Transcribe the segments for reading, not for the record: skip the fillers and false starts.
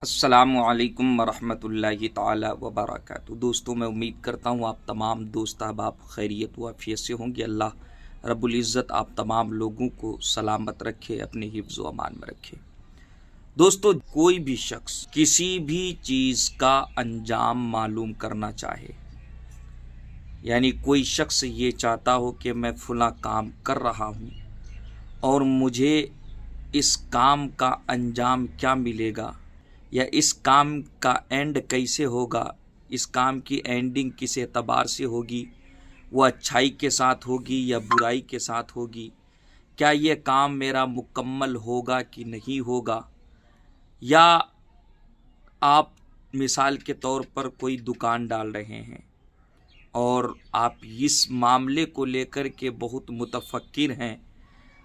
अस्सलामुअलैकुम वरहमतुल्लाहि ताला वबरकातुहू। दोस्तों, मैं उम्मीद करता हूँ आप तमाम दोस्त अहबाब खैरियत व आफियत से होंगे। अल्लाह रब्बुल इज़्ज़त आप तमाम लोगों को सलामत रखे, अपने हिफ्ज़ व अमान में रखे। दोस्तों, कोई भी शख्स किसी भी चीज़ का अंजाम मालूम करना चाहे, यानी कोई शख्स ये चाहता हो कि मैं फ़लाँ काम कर रहा हूँ और मुझे इस काम का अंजाम क्या मिलेगा या इस काम का एंड कैसे होगा, इस काम की एंडिंग किस एतबार से होगी, वो अच्छाई के साथ होगी या बुराई के साथ होगी, क्या ये काम मेरा मुकम्मल होगा कि नहीं होगा। या आप मिसाल के तौर पर कोई दुकान डाल रहे हैं और आप इस मामले को लेकर के बहुत मुतफक्किर हैं,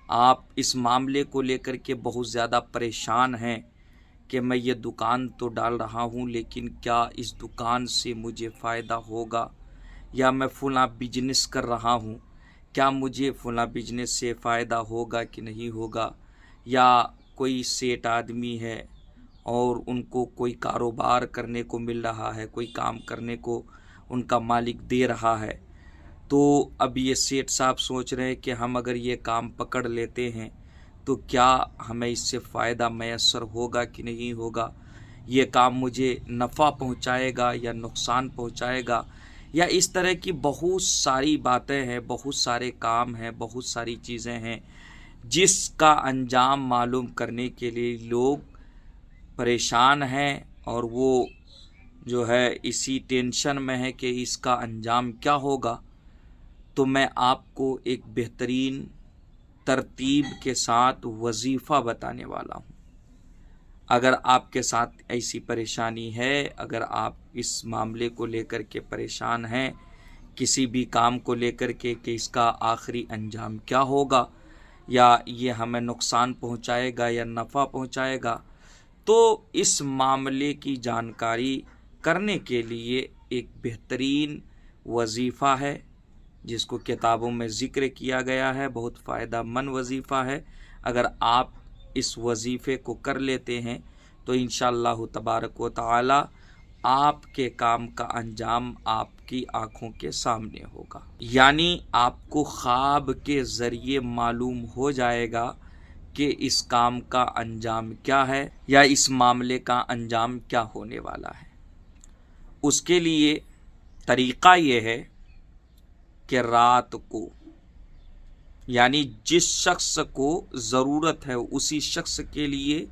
आप इस मामले को लेकर के बहुत ज़्यादा परेशान हैं कि मैं ये दुकान तो डाल रहा हूँ, लेकिन क्या इस दुकान से मुझे फ़ायदा होगा, या मैं फ़लाँ बिजनेस कर रहा हूँ, क्या मुझे फ़लाँ बिजनेस से फ़ायदा होगा कि नहीं होगा। या कोई सेठ आदमी है और उनको कोई कारोबार करने को मिल रहा है, कोई काम करने को उनका मालिक दे रहा है, तो अब ये सेठ साहब सोच रहे हैं कि हम अगर ये काम पकड़ लेते हैं तो क्या हमें इससे फ़ायदा मैसर होगा कि नहीं होगा, ये काम मुझे नफ़ा पहुंचाएगा या नुकसान पहुंचाएगा। या इस तरह की बहुत सारी बातें हैं, बहुत सारे काम हैं, बहुत सारी चीज़ें हैं जिसका अंजाम मालूम करने के लिए लोग परेशान हैं और वो जो है इसी टेंशन में है कि इसका अंजाम क्या होगा। तो मैं आपको एक बेहतरीन तरतीब के साथ वजीफ़ा बताने वाला हूँ। अगर आपके साथ ऐसी परेशानी है, अगर आप इस मामले को लेकर के परेशान हैं, किसी भी काम को लेकर के कि इसका आखिरी अंजाम क्या होगा, या ये हमें नुकसान पहुँचाएगा या नफ़ा पहुँचाएगा, तो इस मामले की जानकारी करने के लिए एक बेहतरीन वजीफ़ा है जिसको किताबों में ज़िक्र किया गया है, बहुत फ़ायदेमंद वजीफ़ा है। अगर आप इस वजीफ़े को कर लेते हैं तो इंशाअल्लाह तबारक व तआला आपके काम का अंजाम आपकी आँखों के सामने होगा। यानी आपको ख्वाब के ज़रिए मालूम हो जाएगा कि इस काम का अंजाम क्या है या इस मामले का अंजाम क्या होने वाला है। उसके लिए तरीक़ा ये है कि रात को, यानी जिस शख्स को ज़रूरत है उसी शख्स के लिए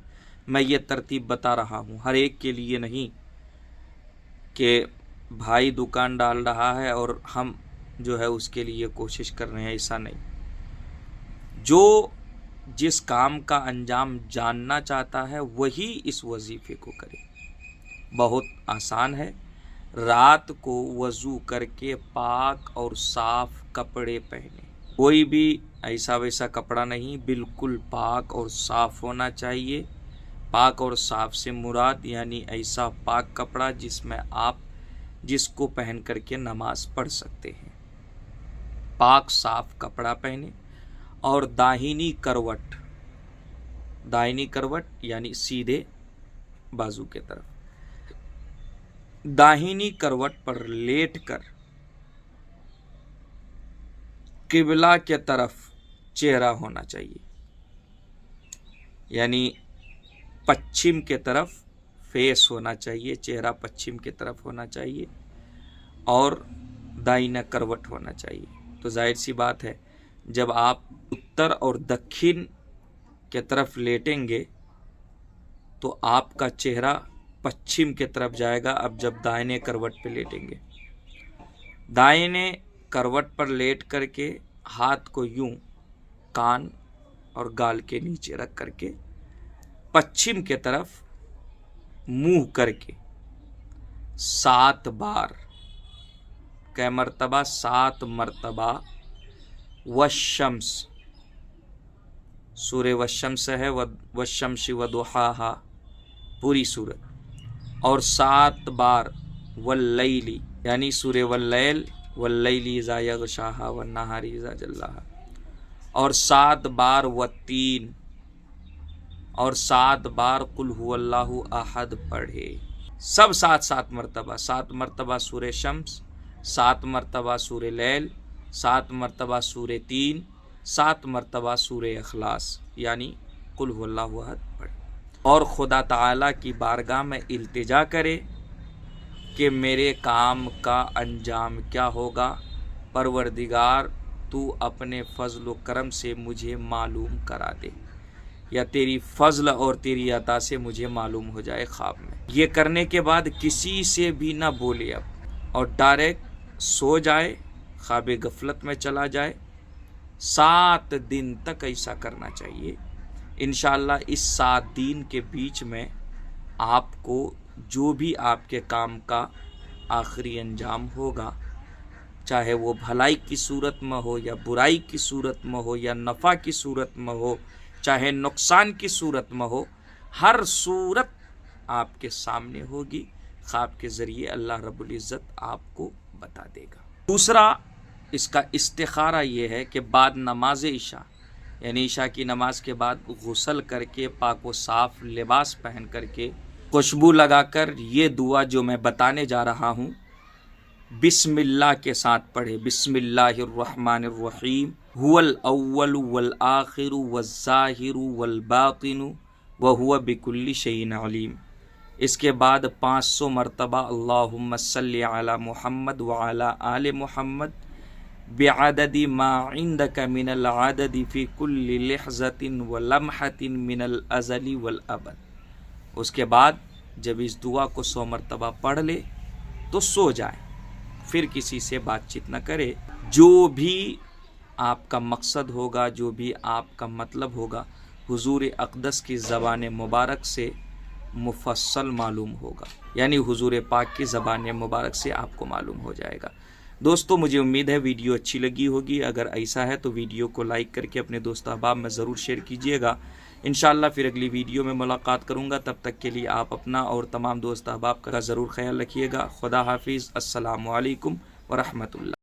मैं ये तरतीब बता रहा हूँ, हर एक के लिए नहीं कि भाई दुकान डाल रहा है और हम जो है उसके लिए कोशिश कर रहे हैं, ऐसा नहीं। जो जिस काम का अंजाम जानना चाहता है वही इस वजीफ़े को करे। बहुत आसान है। रात को वज़ू करके पाक और साफ़ कपड़े पहने, कोई भी ऐसा वैसा कपड़ा नहीं, बिल्कुल पाक और साफ़ होना चाहिए। पाक और साफ़ से मुराद यानी ऐसा पाक कपड़ा जिसमें आप जिसको पहन करके नमाज पढ़ सकते हैं। पाक साफ़ कपड़ा पहने और दाहिनी करवट यानी सीधे बाजू के तरफ, दाहिनी करवट पर लेटकर किबला के तरफ चेहरा होना चाहिए, यानी पश्चिम के तरफ फेस होना चाहिए, चेहरा पश्चिम के तरफ होना चाहिए और दाहिना करवट होना चाहिए। तो जाहिर सी बात है, जब आप उत्तर और दक्षिण के तरफ लेटेंगे तो आपका चेहरा पश्चिम के तरफ जाएगा। अब जब दाहिने करवट पर लेटेंगे, दाहिने करवट पर लेट करके हाथ को यूं कान और गाल के नीचे रख करके पश्चिम के तरफ मुंह करके 7 बार, कै मरतबा 7 मरतबा वशम्स, सूर्य वशम्स है, वशम्सी वदुहाहा पूरी सूरत, और 7 बार वल्लैली यानी सूर्य वल्लैल, वल्लैली इज़ा यग़शाहा वन्नहारी इज़ा जल्लाहा, और 7 बार वत्तीन, और 7 बार कुल हुवल्लाहु अहद पढ़े। सब 7 मरतबा, 7 मरतबा सूरह शम्स, 7 मरतबा सूरह लैल, 7 मरतबा सूरह तीन, 7 मरतबा सूरह इखलास यानी कुल हुवल्लाहु अहद पढ़े। और खुदा ताला की बारगाह में इल्तिजा करे कि मेरे काम का अंजाम क्या होगा। परवरदिगार तू अपने फजल व करम से मुझे मालूम करा दे, या तेरी फजल और तेरी अता से मुझे मालूम हो जाए ख्वाब में। ये करने के बाद किसी से भी ना बोले अब, और डायरेक्ट सो जाए, ख्वाब गफलत में चला जाए। 7 दिन तक ऐसा करना चाहिए। इंशाअल्लाह इस 7 दिन के बीच में आपको जो भी आपके काम का आखिरी अंजाम होगा, चाहे वो भलाई की सूरत में हो या बुराई की सूरत में हो या नफ़ा की सूरत में हो, चाहे नुकसान की सूरत में हो, हर सूरत आपके सामने होगी। ख्वाब के ज़रिए अल्लाह रब्बुल इज़्ज़त आपको बता देगा। दूसरा इसका इस्तिखारा ये है कि बाद नमाज इशा यानी इशा की नमाज के बाद गुस्ल करके पाक व साफ़ लिबास पहन करके खुशबू लगाकर ये दुआ जो मैं बताने जा रहा हूँ बिस्मिल्लाह के साथ पढ़े। बिस्मिल्लाहिर्रहमानिर्रहीम हुवल अव्वलु वल आखिरु वज़्ज़ाहिरु वल बातिनु व हुवा बिकुल्लि शैइन अलीम। इसके बाद 500 मरतबा अल्लाहुम्मा सल्लि अला मुहम्मद व अला आले मुहम्मद बिअददि मा इंदका मिनल अददि फी कुल्लि लहज़तिन व लम्हतिन मिनल अज़ली वल अबद। उसके बाद जब इस दुआ को 100 मरतबा पढ़ ले तो सो जाए, फिर किसी से बातचीत न करे। जो भी आपका मकसद होगा, जो भी आपका मतलब होगा, हुजूर अक़दस की ज़बान मुबारक से मुफस्सल मालूम होगा, यानी हुजूर पाक की ज़बान मुबारक से आपको मालूम हो जाएगा। दोस्तों मुझे उम्मीद है वीडियो अच्छी लगी होगी। अगर ऐसा है तो वीडियो को लाइक करके अपने दोस्त अहबाब में ज़रूर शेयर कीजिएगा। इंशाअल्लाह फिर अगली वीडियो में मुलाकात करूँगा। तब तक के लिए आप अपना और तमाम दोस्त अहबाब का ज़रूर ख्याल रखिएगा। खुदा हाफिज़। अस्सलामु अलैकुम व रहमतुल्लाह।